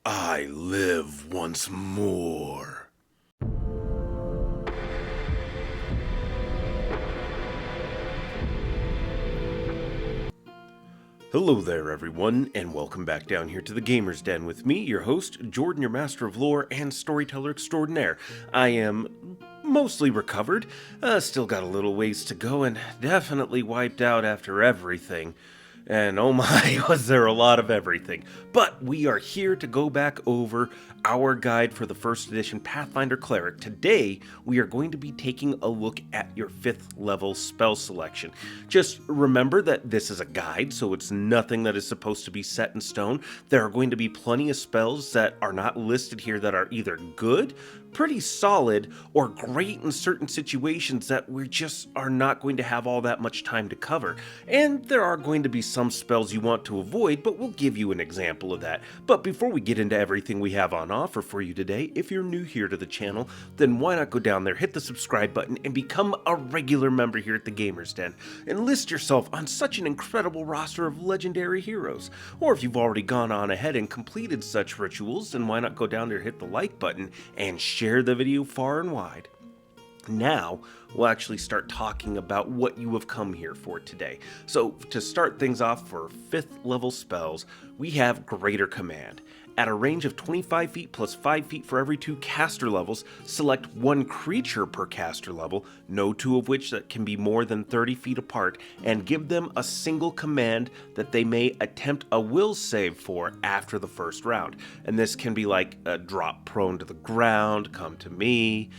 I live once more. Hello there everyone, and welcome back down here to the Gamer's Den with me, your host, Jordan, your master of lore and storyteller extraordinaire. I am mostly recovered, still got a little ways to go, and definitely wiped out after everything. And oh my, was there a lot of everything. But we are here to go back over our guide for the first edition Pathfinder Cleric. Today, we are going to be taking a look at your 5th level spell selection. Just remember that this is a guide, so it's nothing that is supposed to be set in stone. There are going to be plenty of spells that are not listed here that are either good, pretty solid, or great in certain situations that we just are not going to have all that much time to cover. And there are going to be some spells you want to avoid, but we'll give you an example of that. But before we get into everything we have on offer for you today, if you're new here to the channel, then why not go down there, hit the subscribe button, and become a regular member here at the Gamer's Den. Enlist yourself on such an incredible roster of legendary heroes. Or if you've already gone on ahead and completed such rituals, then why not go down there, hit the like button, and share the video far and wide. Now, we'll actually start talking about what you have come here for today. So, to start things off for 5th level spells, we have Greater Command. At a range of 25 feet plus 5 feet for every 2 caster levels, select 1 creature per caster level, no 2 of which that can be more than 30 feet apart, and give them a single command that they may attempt a will save for after the first round. And this can be like a drop prone to the ground, come to me,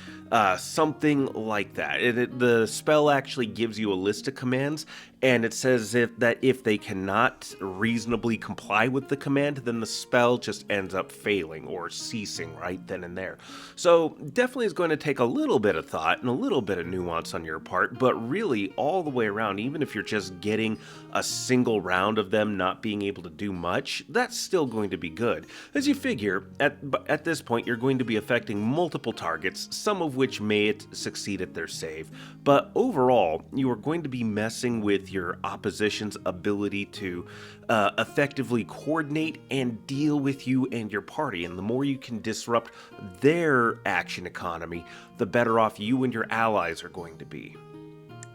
something like that. The spell actually gives you a list of commands, and it says that if they cannot reasonably comply with the command, then the spell just ends up failing or ceasing right then and there. So definitely is going to take a little bit of thought and a little bit of nuance on your part, but really all the way around, even if you're just getting a single round of them not being able to do much, that's still going to be good. As you figure, at this point, you're going to be affecting multiple targets, some of which may succeed at their save, but overall, you are going to be messing with your opposition's ability to effectively coordinate and deal with you and your party, and the more you can disrupt their action economy, the better off you and your allies are going to be.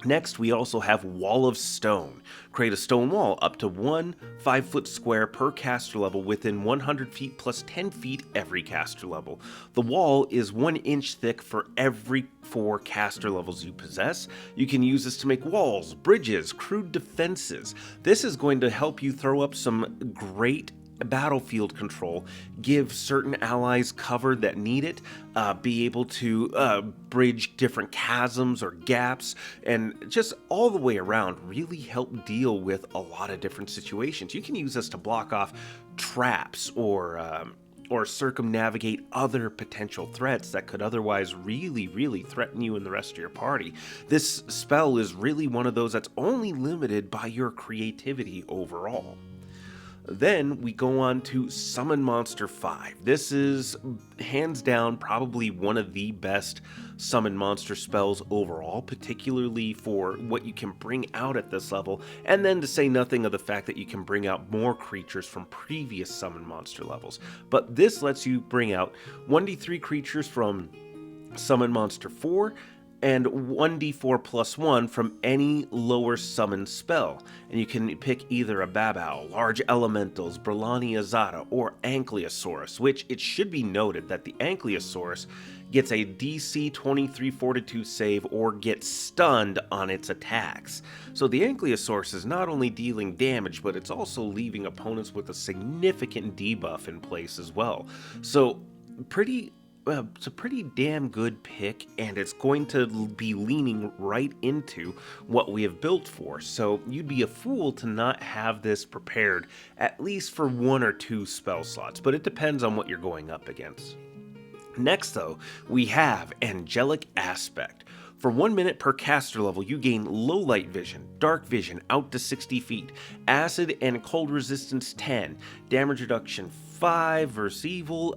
Next, we also have Wall of Stone. Create a stone wall up to 1 5-foot square per caster level within 100 feet plus 10 feet every caster level. The wall is 1 inch thick for every 4 caster levels you possess. You can use this to make walls, bridges, crude defenses. This is going to help you throw up some great battlefield control, give certain allies cover that need it, be able to bridge different chasms or gaps, and just all the way around really help deal with a lot of different situations. You can use this to block off traps or circumnavigate other potential threats that could otherwise really threaten you and the rest of your party. This spell is really one of those that's only limited by your creativity overall. Then we go on to Summon Monster 5. This is hands down probably one of the best summon monster spells overall, particularly for what you can bring out at this level, and then to say nothing of the fact that you can bring out more creatures from previous summon monster levels. But this lets you bring out 1d3 creatures from Summon Monster 4, and 1d4 plus 1 from any lower summon spell. And you can pick either a Babao, Large Elementals, Brelani Azada, or Ankylosaurus, which it should be noted that the Ankylosaurus gets a DC 23 Fortitude save or gets stunned on its attacks. So the Ankylosaurus is not only dealing damage, but it's also leaving opponents with a significant debuff in place as well. So it's a pretty damn good pick, and it's going to be leaning right into what we have built for. So you'd be a fool to not have this prepared at least for 1 or 2 spell slots, but it depends on what you're going up against. Next though, we have Angelic Aspect. For 1 minute per caster level, you gain low light vision, dark vision out to 60 feet, acid and cold resistance 10, damage reduction 5 versus evil.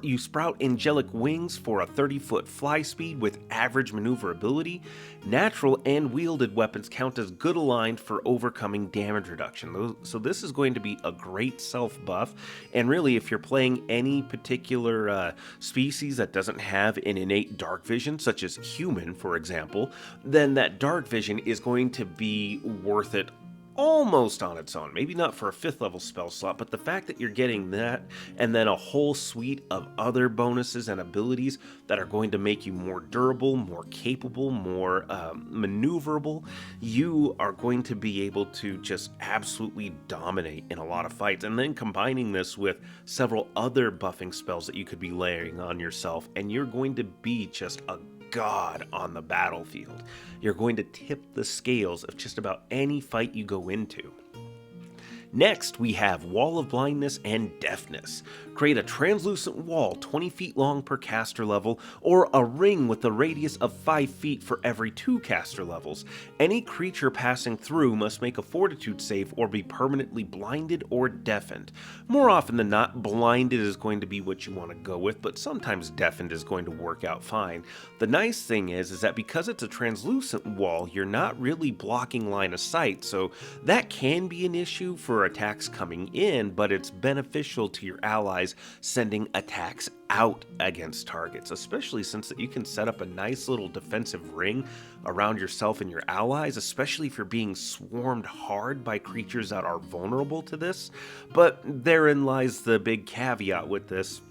You sprout angelic wings for a 30-foot fly speed with average maneuverability. Natural and wielded weapons count as good aligned for overcoming damage reduction. So this is going to be a great self buff. And really, if you're playing any particular species that doesn't have an innate dark vision, such as human, for example, then that dark vision is going to be worth it almost on its own. Maybe not for a 5th level spell slot, but the fact that you're getting that and then a whole suite of other bonuses and abilities that are going to make you more durable, more capable, more maneuverable, you are going to be able to just absolutely dominate in a lot of fights. And then combining this with several other buffing spells that you could be layering on yourself, and you're going to be just a god on the battlefield. You're going to tip the scales of just about any fight you go into. Next, we have Wall of Blindness and Deafness. Create a translucent wall 20 feet long per caster level, or a ring with a radius of 5 feet for every 2 caster levels. Any creature passing through must make a fortitude save or be permanently blinded or deafened. More often than not, blinded is going to be what you want to go with, but sometimes deafened is going to work out fine. The nice thing is that because it's a translucent wall, you're not really blocking line of sight, so that can be an issue for attacks coming in, but it's beneficial to your allies sending attacks out against targets, especially since you can set up a nice little defensive ring around yourself and your allies, especially if you're being swarmed hard by creatures that are vulnerable to this. But therein lies the big caveat with this.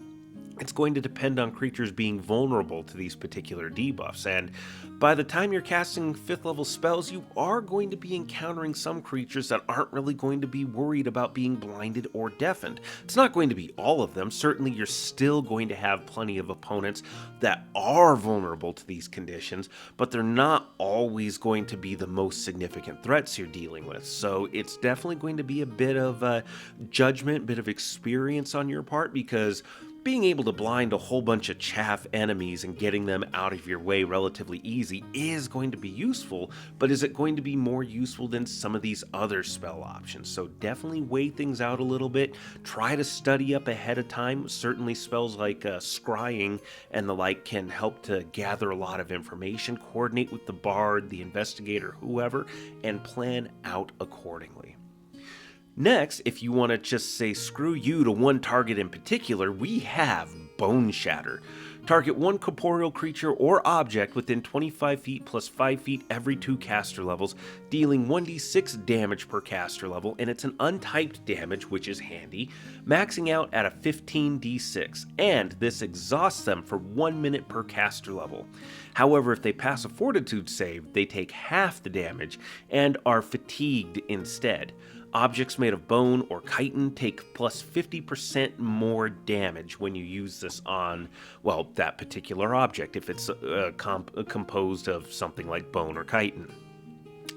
It's going to depend on creatures being vulnerable to these particular debuffs, and by the time you're casting 5th level spells, you are going to be encountering some creatures that aren't really going to be worried about being blinded or deafened. It's not going to be all of them. Certainly you're still going to have plenty of opponents that are vulnerable to these conditions, but they're not always going to be the most significant threats you're dealing with. So it's definitely going to be a bit of judgment, bit of experience on your part, because being able to blind a whole bunch of chaff enemies and getting them out of your way relatively easy is going to be useful, but is it going to be more useful than some of these other spell options? So definitely weigh things out a little bit. Try to study up ahead of time. Certainly spells like scrying and the like can help to gather a lot of information, coordinate with the bard, the investigator, whoever, and plan out accordingly. Next, if you want to just say screw you to one target in particular, we have Bone Shatter. Target one corporeal creature or object within 25 feet plus 5 feet every 2 caster levels, dealing 1d6 damage per caster level, and it's an untyped damage, which is handy, maxing out at a 15d6, and this exhausts them for 1 minute per caster level. However, if they pass a fortitude save, they take half the damage and are fatigued instead. Objects made of bone or chitin take plus 50% more damage when you use this on, well, that particular object, if it's composed of something like bone or chitin.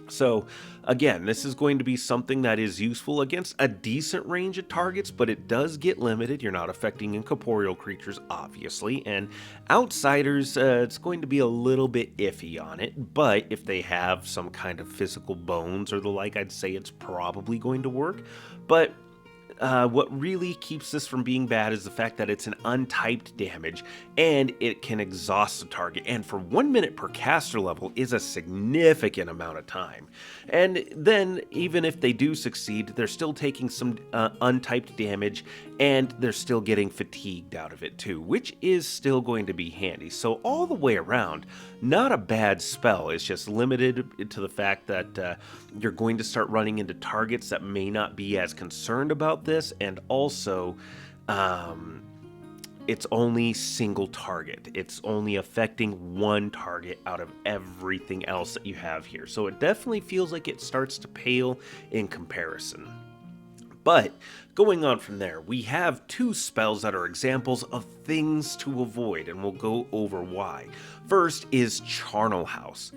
So, again, this is going to be something that is useful against a decent range of targets, but it does get limited. You're not affecting incorporeal creatures, obviously, and outsiders, it's going to be a little bit iffy on it, but if they have some kind of physical bones or the like, I'd say it's probably going to work. But what really keeps this from being bad is the fact that it's an untyped damage and it can exhaust the target, and for 1 minute per caster level is a significant amount of time. And then even if they do succeed, they're still taking some untyped damage and they're still getting fatigued out of it too, which is still going to be handy. So all the way around, not a bad spell. It's just limited to the fact that you're going to start running into targets that may not be as concerned about this, and also it's only single target. It's only affecting one target out of everything else that you have here. So it definitely feels like it starts to pale in comparison. But going on from there, we have 2 spells that are examples of things to avoid, and we'll go over why. First is Charnel House.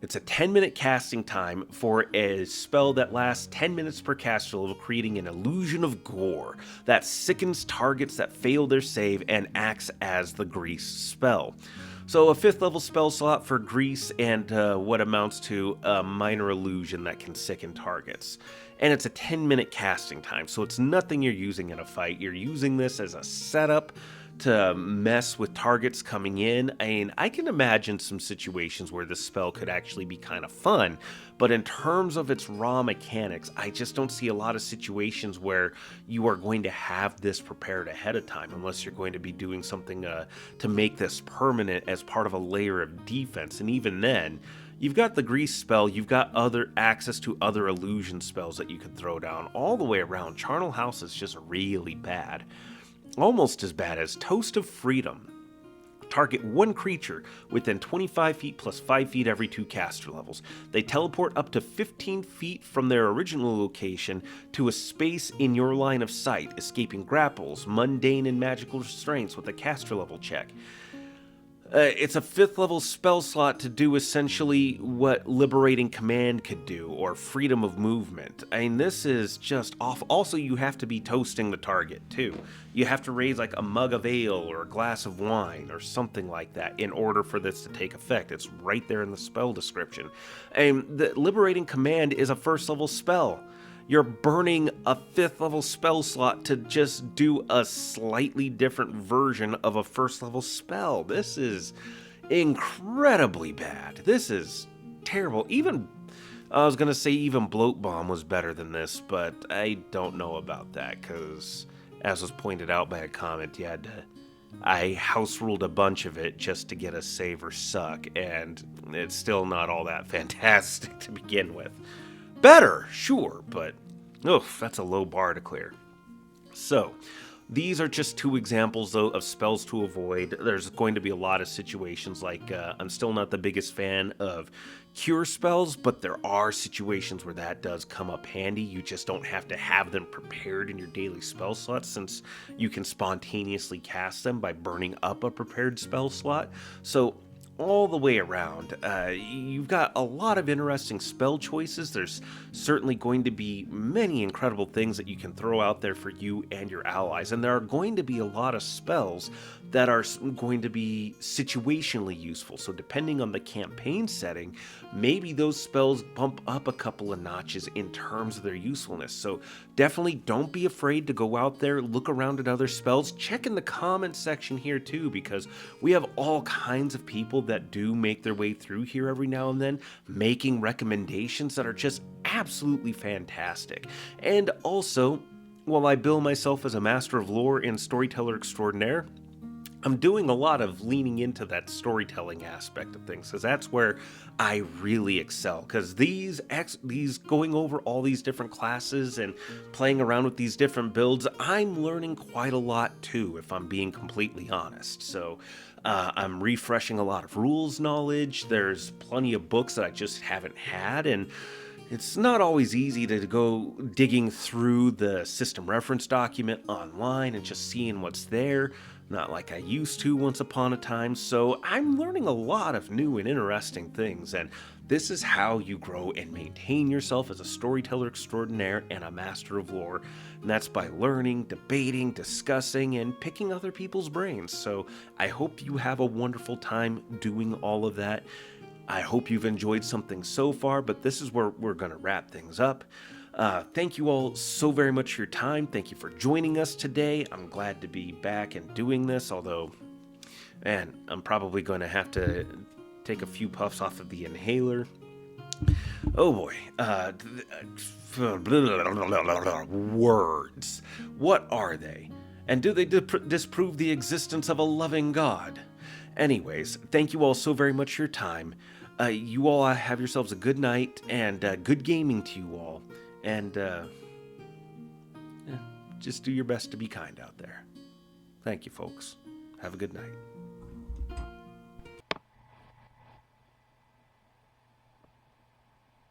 It's a 10-minute casting time for a spell that lasts 10 minutes per caster level, creating an illusion of gore that sickens targets that fail their save and acts as the grease spell. So a 5th level spell slot for grease and what amounts to a minor illusion that can sicken targets. And it's a 10-minute casting time, so it's nothing you're using in a fight. You're using this as a setup to mess with targets coming in. I mean, I can imagine some situations where this spell could actually be kind of fun, but in terms of its raw mechanics, I just don't see a lot of situations where you are going to have this prepared ahead of time, unless you're going to be doing something to make this permanent as part of a layer of defense. And even then, you've got the grease spell, you've got other access to other illusion spells that you could throw down all the way around. Charnel House is just really bad. Almost as bad as Toast of Freedom. Target one creature within 25 feet plus 5 feet every 2 caster levels. They teleport up to 15 feet from their original location to a space in your line of sight, escaping grapples, mundane and magical restraints with a caster level check. It's a 5th level spell slot to do essentially what Liberating Command could do, or Freedom of Movement. I mean, this is just off. Also, you have to be toasting the target, too. You have to raise like a mug of ale or a glass of wine or something like that in order for this to take effect. It's right there in the spell description. And the Liberating Command is a 1st level spell. You're burning a 5th level spell slot to just do a slightly different version of a 1st level spell. This is incredibly bad. This is terrible. I was going to say even Bloat Bomb was better than this, but I don't know about that, because as was pointed out by a comment, I house ruled a bunch of it just to get a save or suck, and it's still not all that fantastic to begin with. Better, sure, but that's a low bar to clear. So, these are just 2 examples, though, of spells to avoid. There's going to be a lot of situations like, I'm still not the biggest fan of cure spells, but there are situations where that does come up handy. You just don't have to have them prepared in your daily spell slots, since you can spontaneously cast them by burning up a prepared spell slot. So, all the way around, you've got a lot of interesting spell choices. There's certainly going to be many incredible things that you can throw out there for you and your allies, and there are going to be a lot of spells that are going to be situationally useful. So depending on the campaign setting, maybe those spells bump up a couple of notches in terms of their usefulness. So definitely don't be afraid to go out there, look around at other spells, check in the comments section here too, because we have all kinds of people that do make their way through here every now and then, making recommendations that are just absolutely fantastic. And also, while I bill myself as a master of lore and storyteller extraordinaire, I'm doing a lot of leaning into that storytelling aspect of things, because that's where I really excel. Because these going over all these different classes and playing around with these different builds, I'm learning quite a lot too, if I'm being completely honest. So I'm refreshing a lot of rules knowledge. There's plenty of books that I just haven't had, and it's not always easy to go digging through the system reference document online and just seeing what's there. Not like I used to once upon a time, so I'm learning a lot of new and interesting things, and this is how you grow and maintain yourself as a storyteller extraordinaire and a master of lore, and that's by learning, debating, discussing, and picking other people's brains. So I hope you have a wonderful time doing all of that. I hope you've enjoyed something so far, but this is where we're going to wrap things up. Thank you all so very much for your time. Thank you for joining us today. I'm glad to be back and doing this, although, man, I'm probably going to have to take a few puffs off of the inhaler. Oh boy. Words. What are they? And do they disprove the existence of a loving God? Anyways, thank you all so very much for your time. You all have yourselves a good night, and good gaming to you all. And just do your best to be kind out there. Thank you, folks. Have a good night.